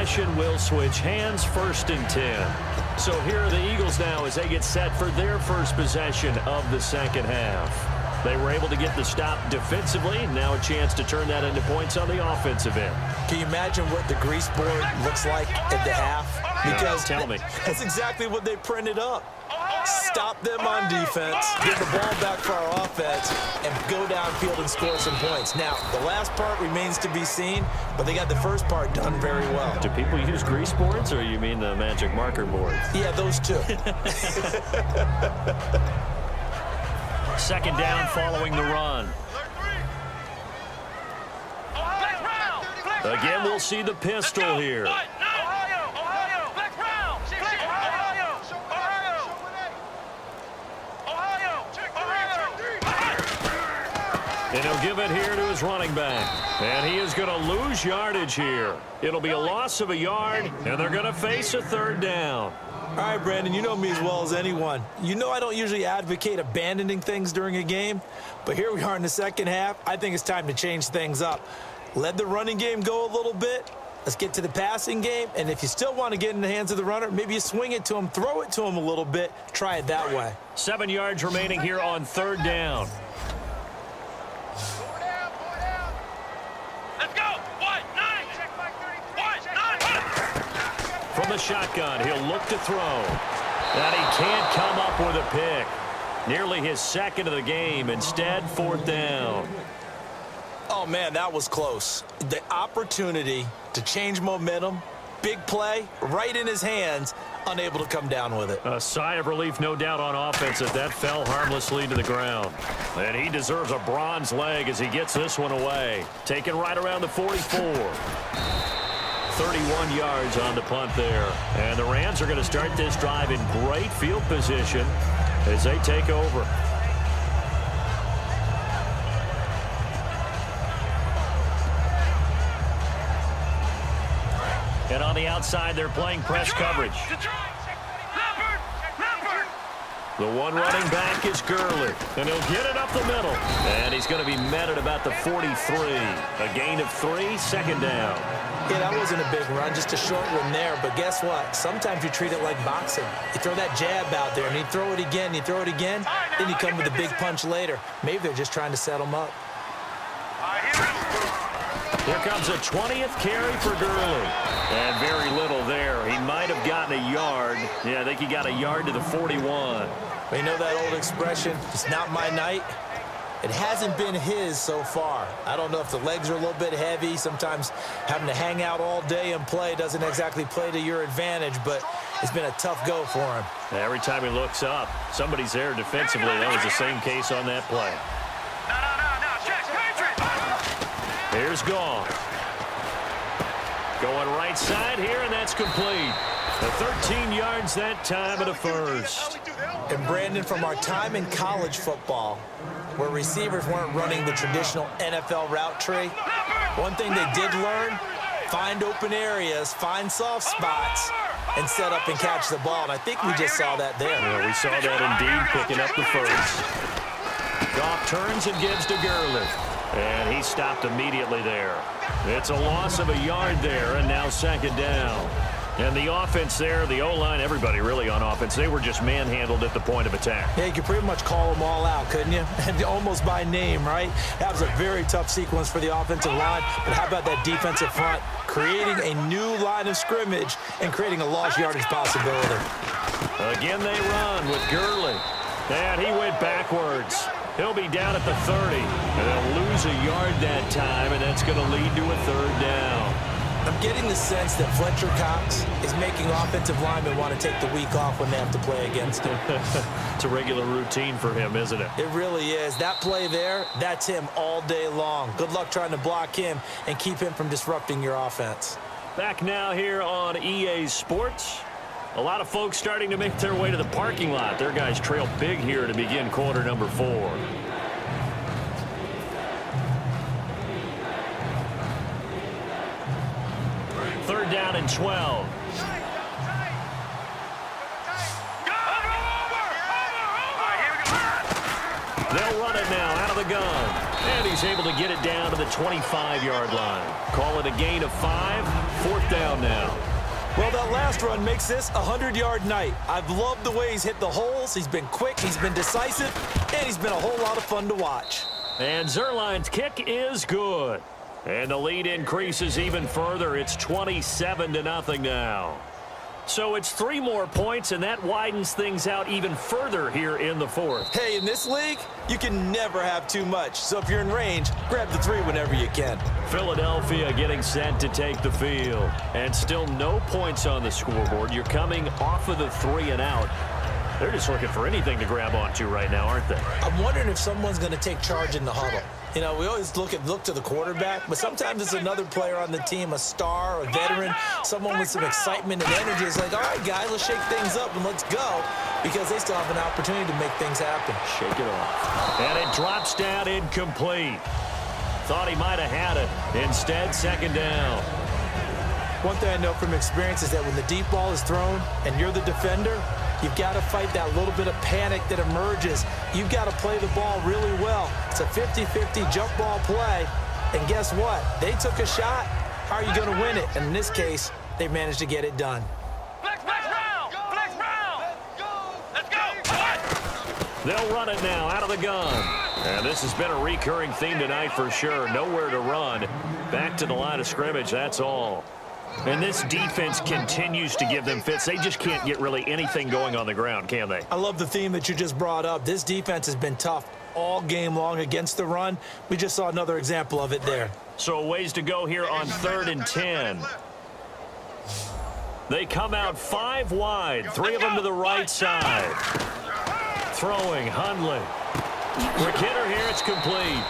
possession will switch hands, 1st and 10. So here are the Eagles now as they get set for their first possession of the second half. They were able to get the stop defensively. Now a chance to turn that into points on the offensive end. Can you imagine what the grease board looks like at the half? Because tell me. That's exactly what they printed up. Stop them on defense, get the ball back for our offense, and go downfield and score some points. Now, the last part remains to be seen, but they got the first part done very well. Do people use grease boards, or you mean the magic marker boards? Yeah, those two. Second down following the run. Again, we'll see the pistol here. And he'll give it here to his running back. And he is going to lose yardage here. It'll be a loss of a yard, and they're going to face a 3rd down. All right, Brandon, you know me as well as anyone. You know I don't usually advocate abandoning things during a game, but here we are in the second half. I think it's time to change things up. Let the running game go a little bit. Let's get to the passing game, and if you still want to get in the hands of the runner, maybe you swing it to him, throw it to him a little bit, try it that way. 7 yards remaining here on 3rd down. From the shotgun, he'll look to throw. And he can't come up with a pick. Nearly his 2nd of the game. Instead, 4th down. Oh, man, that was close. The opportunity to change momentum, big play, right in his hands, unable to come down with it. A sigh of relief, no doubt, on offense as that fell harmlessly to the ground. And he deserves a bronze leg as he gets this one away. Taken right around the 44. 31 yards on the punt there. And the Rams are going to start this drive in great field position as they take over. And on the outside, they're playing press coverage. The one running back is Gurley, and he'll get it up the middle. And he's going to be met at about the 43. A gain of 3, 2nd down. Yeah, that wasn't a big run, just a short one there. But guess what? Sometimes you treat it like boxing. You throw that jab out there, and you throw it again, you throw it again, then you come with a big punch later. Maybe they're just trying to set him up. Here comes a 20th carry for Gurley. And very little there. He might have gotten a yard. Yeah, I think he got a yard to the 41. But you know that old expression, it's not my night? It hasn't been his so far. I don't know if the legs are a little bit heavy. Sometimes having to hang out all day and play doesn't exactly play to your advantage, but it's been a tough go for him. Every time he looks up, somebody's there defensively. That was the same case on that play. Here's Gong. Going right side here, and that's complete. The 13 yards that time and a first. And Brandon, from our time in college football, where receivers weren't running the traditional NFL route tree, one thing they did learn, find open areas, find soft spots, and set up and catch the ball. And I think we just saw that there. Yeah, we saw that indeed, picking up the first. Goff turns and gives to Gurley. And he stopped immediately there. It's a loss of a yard there, and now 2nd down. And the offense there, the O-line, everybody really on offense, they were just manhandled at the point of attack. Yeah, you could pretty much call them all out, couldn't you? And almost by name, right? That was a very tough sequence for the offensive line. But how about that defensive front? Creating a new line of scrimmage and creating a lost yardage possibility. Again, they run with Gurley. And he went backwards. He'll be down at the 30. And they'll lose a yard that time, and that's going to lead to a 3rd down. I'm getting the sense that Fletcher Cox is making offensive linemen want to take the week off when they have to play against him. It's a regular routine for him, isn't it? It really is. That play there, that's him all day long. Good luck trying to block him and keep him from disrupting your offense. Back now here on EA Sports. A lot of folks starting to make their way to the parking lot. Their guys trail big here to begin quarter number 4. Third down and 12. They'll run it now out of the gun. And he's able to get it down to the 25-yard line. Call it a gain of 5, 4th down now. Well, that last run makes this a 100-yard night. I've loved the way he's hit the holes. He's been quick, he's been decisive, and he's been a whole lot of fun to watch. And Zuerlein's kick is good. And the lead increases even further. It's 27-0 now. So it's 3 more points, and that widens things out even further here in the 4th. Hey, in this league, you can never have too much. So if you're in range, grab the 3 whenever you can. Philadelphia getting set to take the field. And still no points on the scoreboard. You're coming off of the 3 and out. They're just looking for anything to grab onto right now, aren't they? I'm wondering if someone's going to take charge in the huddle. You know, we always look to the quarterback, but sometimes it's another player on the team, a star, a veteran, someone with some excitement and energy. It's like, all right, guys, let's shake things up and let's go, because they still have an opportunity to make things happen. Shake it off. And it drops down incomplete. Thought he might have had it. Instead, 2nd down. One thing I know from experience is that when the deep ball is thrown and you're the defender, you've got to fight that little bit of panic that emerges. You've got to play the ball really well. It's a 50-50 jump ball play. And guess what? They took a shot. How are you going to win it? And in this case, they managed to get it done. Flex round! Flex round! Let's go! They'll run it now out of the gun. And this has been a recurring theme tonight for sure. Nowhere to run. Back to the line of scrimmage, that's all. And this defense continues to give them fits. They just can't get really anything going on the ground, can they? I love the theme that you just brought up. This defense has been tough all game long against the run. We just saw another example of it there. So a ways to go here on 3rd and 10. They come out 5 wide, 3 of them to the right side. Throwing, Hundley. Quick hitter here, it's complete.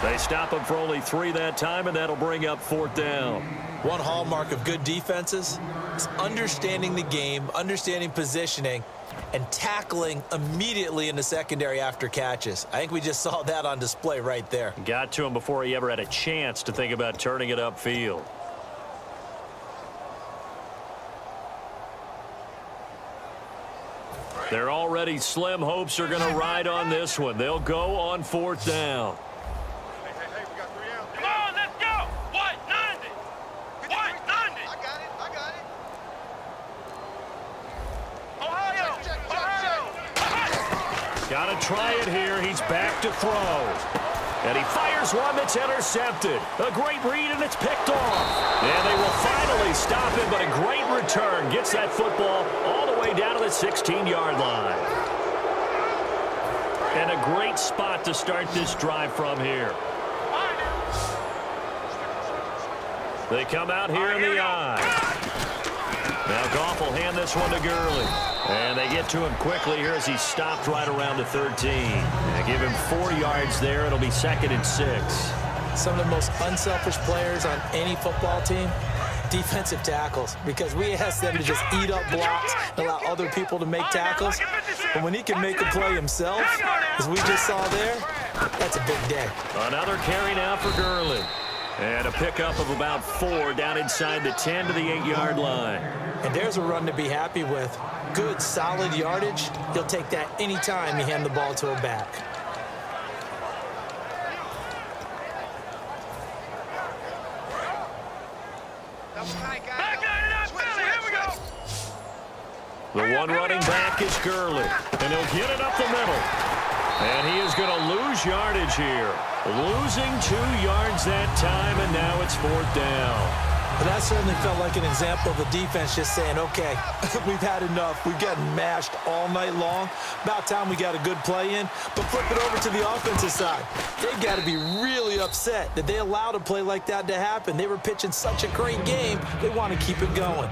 They stop him for only 3 that time, and that'll bring up 4th down. One hallmark of good defenses is understanding the game, understanding positioning, and tackling immediately in the secondary after catches. I think we just saw that on display right there. Got to him before he ever had a chance to think about turning it upfield. They're already slim hopes are going to ride on this one. They'll go on 4th down. Come on, let's go! What? 90! What? 90! I got it. Ohio! Ohio! Got to try it here. He's back to throw. And he fires one that's intercepted. A great read, and it's picked off. And they will finally stop him, but a great return. Gets that football all the way down to the 16-yard line. And a great spot to start this drive from here. They come out here in the eye. Now Goff will hand this one to Gurley. And they get to him quickly here as he's stopped right around the 13. They give him 4 yards there. It'll be 2nd and 6. Some of the most unselfish players on any football team, defensive tackles, because we ask them to just eat up blocks and allow other people to make tackles. But when he can make a play himself, as we just saw there, that's a big day. Another carry now for Gurley. And a pickup of about 4 down inside the 10 to the 8-yard line. And there's a run to be happy with. Good, solid yardage. He'll take that anytime you hand the ball to a back. The one running back is Gurley. And he'll get it up the middle. And he is going to lose yardage here. Losing 2 yards that time, and now it's 4th down. But that certainly felt like an example of the defense just saying, okay, we've had enough. We've gotten mashed all night long. About time we got a good play in. But flip it over to the offensive side. They've got to be really upset that they allowed a play like that to happen. They were pitching such a great game, they want to keep it going.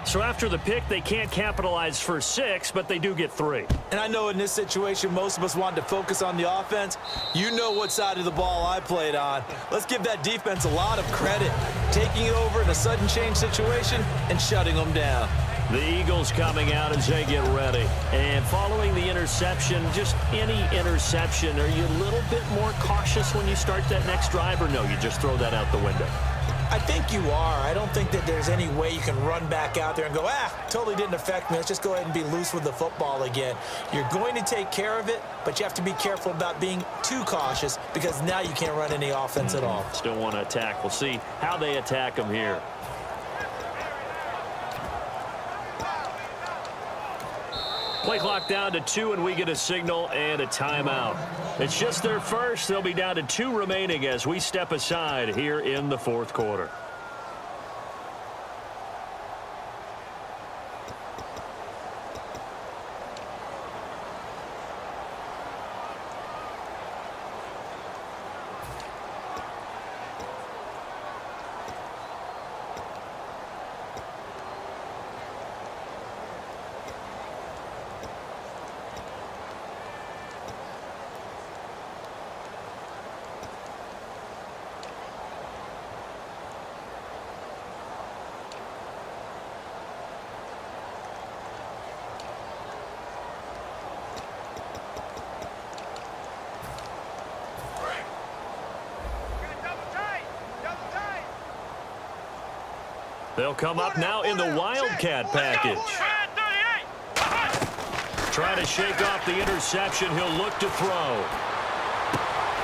So after the pick, they can't capitalize for 6, but they do get 3. And I know in this situation, most of us wanted to focus on the offense. You know what side of the ball I played on. Let's give that defense a lot of credit. Taking it over in a sudden change situation and shutting them down. The Eagles coming out as they get ready. And following the interception, just any interception, are you a little bit more cautious when you start that next drive, or no, you just throw that out the window? I think you are. I don't think that there's any way you can run back out there and go, totally didn't affect me. Let's just go ahead and be loose with the football again. You're going to take care of it, but you have to be careful about being too cautious because now you can't run any offense at all. Still want to attack. We'll see how they attack them here. Play clock down to 2, and we get a signal and a timeout. It's just their first. They'll be down to 2 remaining as we step aside here in the fourth quarter. They'll come up now in the Wildcat package. Trying to shake off the interception. He'll look to throw.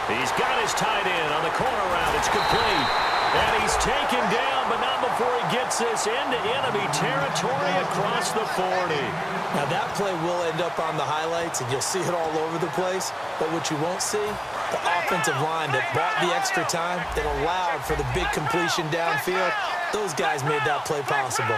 He's got his tight end on the corner route. It's complete. And he's taken down, but not before he gets this into enemy territory across the 40. Now that play will end up on the highlights, and you'll see it all over the place. But what you won't see, the offensive line that bought the extra time, that allowed for the big completion downfield. Those guys made that play possible.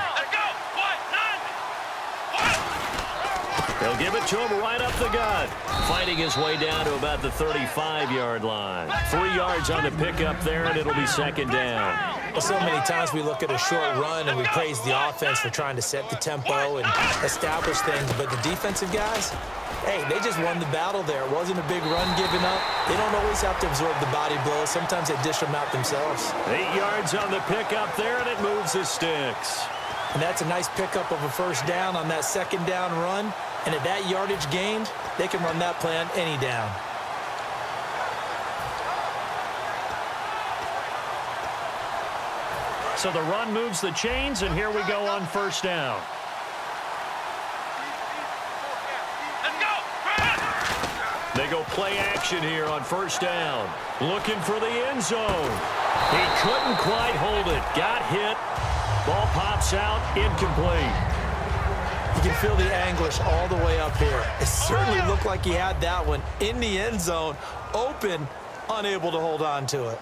They'll give it to him right up the gut. Fighting his way down to about the 35-yard line. 3 yards on the pickup there, and it'll be second down. Well, so many times we look at a short run and we praise the offense for trying to set the tempo and establish things. But the defensive guys, hey, they just won the battle there. It wasn't a big run given up. They don't always have to absorb the body blows. Sometimes they dish them out themselves. 8 yards on the pickup there, and it moves the sticks. And that's a nice pickup of a first down on that second down run. And at that yardage gained, they can run that play on any down. So the run moves the chains, and here we go on first down. They go play action here on first down. Looking for the end zone. He couldn't quite hold it. Got hit. Ball pops out, incomplete. You can feel the anguish all the way up here. It certainly looked like he had that one in the end zone, open, unable to hold on to it.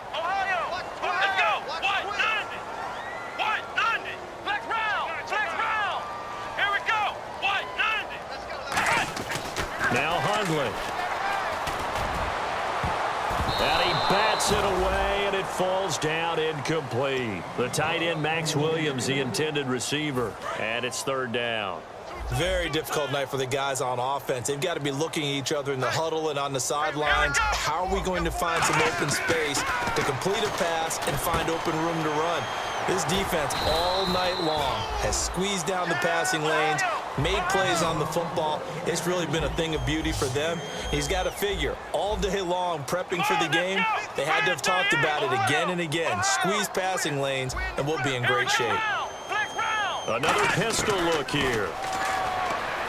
Now Hundley. And he bats it away, and it falls down incomplete. The tight end, Max Williams, the intended receiver. And it's third down. Very difficult night for the guys on offense. They've got to be looking at each other in the huddle and on the sidelines. How are we going to find some open space to complete a pass and find open room to run? This defense all night long has squeezed down the passing lanes, made plays on the football. It's really been a thing of beauty for them. He's got to figure all day long prepping for the game. They had to have talked about it again and again. Squeeze passing lanes, and we'll be in great shape. Another pistol look here.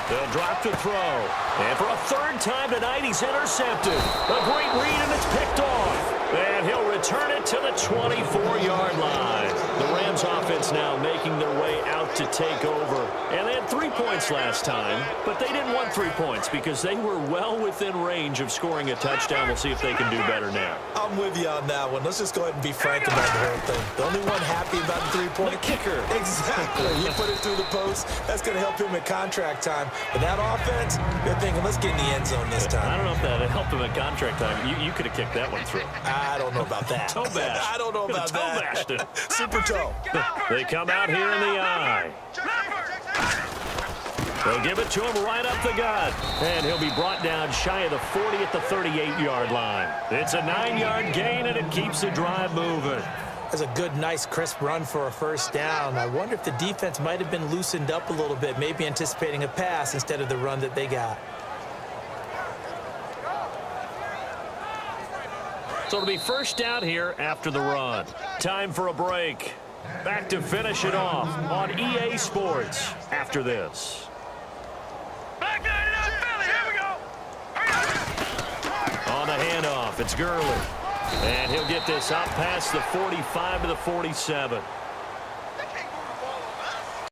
They'll drop to throw. And for a third time tonight, he's intercepted. A great read, and it's picked off. And he'll return it to the 24-yard line. The Rams offense now making their way out to take over. And they had 3 points last time, but they didn't want 3 points because they were well within range of scoring a touchdown. We'll see if they can do better now. I'm with you on that one. Let's just go ahead and be frank about the whole thing. The only one happy about the three-point kicker. Exactly. You put it through the post. That's going to help him at contract time. But that offense, they're thinking, let's get in the end zone this time. I don't know if that helped him at contract time. You could have kicked that one through. I don't know about that. Toe bash. I don't know about toe that. bashed it. Super toe. They come out here in the eye. They'll give it to him right up the gut. And he'll be brought down shy of the 40 at the 38-yard line. It's a 9-yard gain, and it keeps the drive moving. That's a good, nice, crisp run for a first down. I wonder if the defense might have been loosened up a little bit, maybe anticipating a pass instead of the run that they got. So it'll be first down here after the run. Time for a break. Back to finish it off on EA Sports after this. On the handoff, it's Gurley. And he'll get this out past the 45 to the 47.